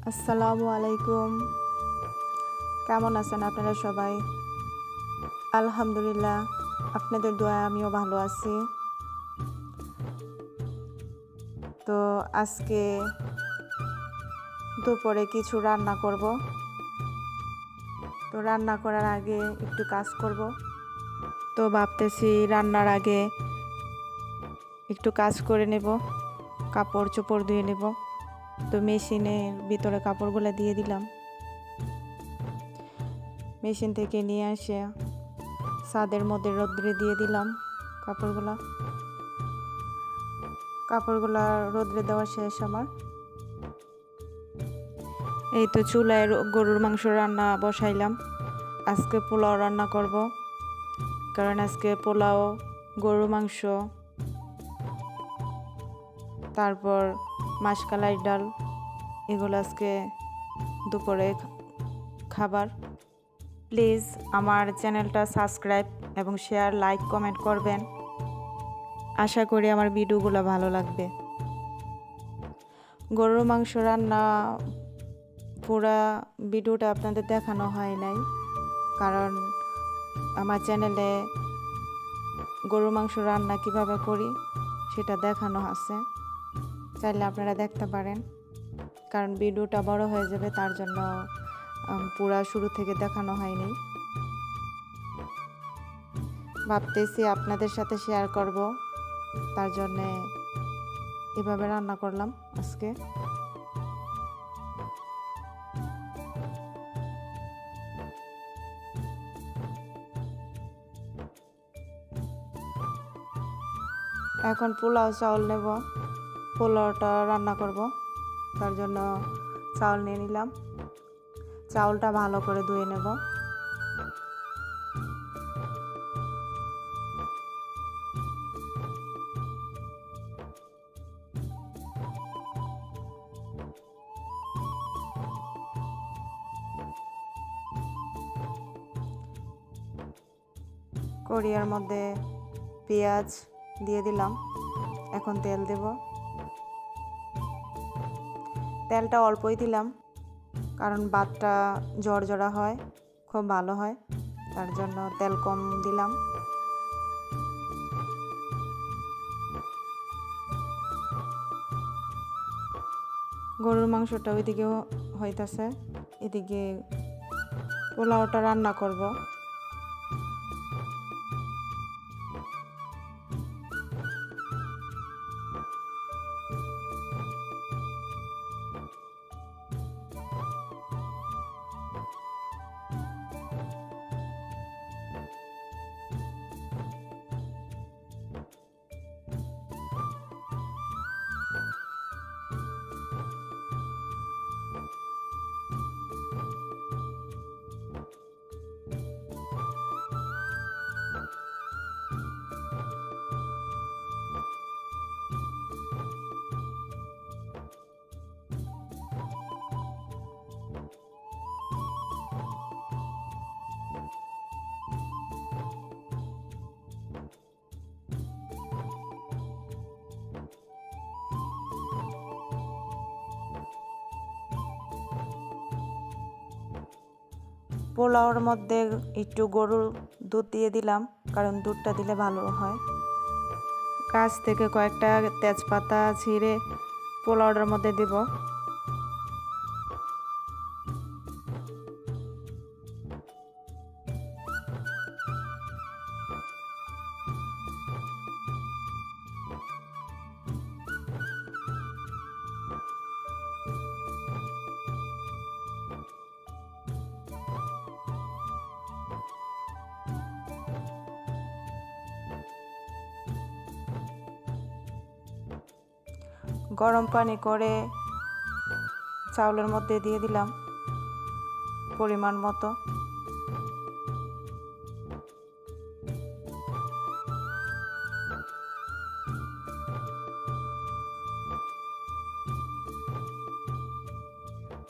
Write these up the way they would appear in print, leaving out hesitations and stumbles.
আসসালামু আলাইকুম। কেমন আছেন আপনারা সবাই? আলহামদুলিল্লাহ, আপনাদের দোয়ায় আমিও ভালো আছি। তো আজকে দুপুরে কিছু রান্না করব। তো রান্না করার আগে একটু কাজ করব। তো ভাবতেছি রান্নার আগে একটু কাজ করে নেব, কাপড় চোপড় ধুয়ে নেব। তো মেশিনের ভিতরে কাপড়গুলো দিয়ে দিলাম। মেশিন থেকে নিয়ে এসে ছাদের মধ্যে রোদ্রে দিয়ে দিলাম কাপড়গুলা রোদ্রে দেওয়া শেষ আমার। এই তো চুলায় গরুর মাংস রান্না বসাইলাম। আজকে পোলাও রান্না করব, কারণ আজকে পোলাও, গরুর মাংস, তারপর মাসকালাই ডাল, এগুলো আজকে দুপুরে খাবার। প্লিজ আমার চ্যানেলটা সাবস্ক্রাইব এবং শেয়ার, লাইক, কমেন্ট করবেন। আশা করি আমার ভিডিওগুলো ভালো লাগবে। গরুর মাংস রান্না পুরা ভিডিওটা আপনাদের দেখানো হয় নাই, কারণ আমার চ্যানেলে গরুর মাংস রান্না কিভাবে করি সেটা দেখানো আছে। চাইলে আপনারা দেখতে পারেন, কারণ ভিডিওটা বড় হয়ে যাবে, তার জন্য পুরা শুরু থেকে দেখানো হয়নি। ভাবতেছি আপনাদের সাথে শেয়ার করব, তার জন্যে এভাবে রান্না করলাম আজকে। এখন পোলাও চাউল নেব, পোলাওটা রান্না করব, তার জন্য চাউল নিয়ে নিলাম। চাউলটা ভালো করে ধুয়ে নেব। কড়িয়ার মধ্যে পেঁয়াজ দিয়ে দিলাম। এখন তেল দেব। তেলটা অল্পই দিলাম, কারণ ভাতটা জড়জড়া হয়, খুব ভালো হয়, তার জন্য তেল কম দিলাম। গরুর মাংসটা ওইদিকে হইতাছে, এদিকে পোলাওটা রান্না করব। পোলাওর মধ্যে একটু গরুর দুধ দিয়ে দিলাম, কারণ দুধটা দিলে ভালো হয়। গাছ থেকে কয়েকটা তেজপাতা ছিঁড়ে পোলাওটার মধ্যে দেব। গরম পানি করে চাউলের মধ্যে দিয়ে দিলাম পরিমাণ মতো।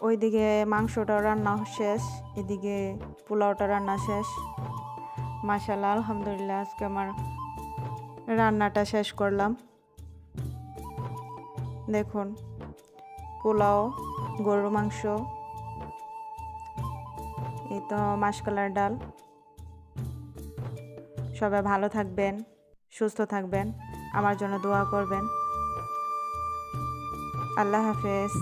ওইদিকে মাংসটা রান্না শেষ, এদিকে পোলাওটা রান্না শেষ। মাশাআল্লাহ, আলহামদুলিল্লাহ, আজকে আমার রান্নাটা শেষ করলাম। দেখুন পোলাও, গরুর মাংস, এই তো মাসকলাইর ডাল। সবাই ভালো থাকবেন, সুস্থ থাকবেন, আমার জন্য দোয়া করবেন। আল্লাহ হাফেজ।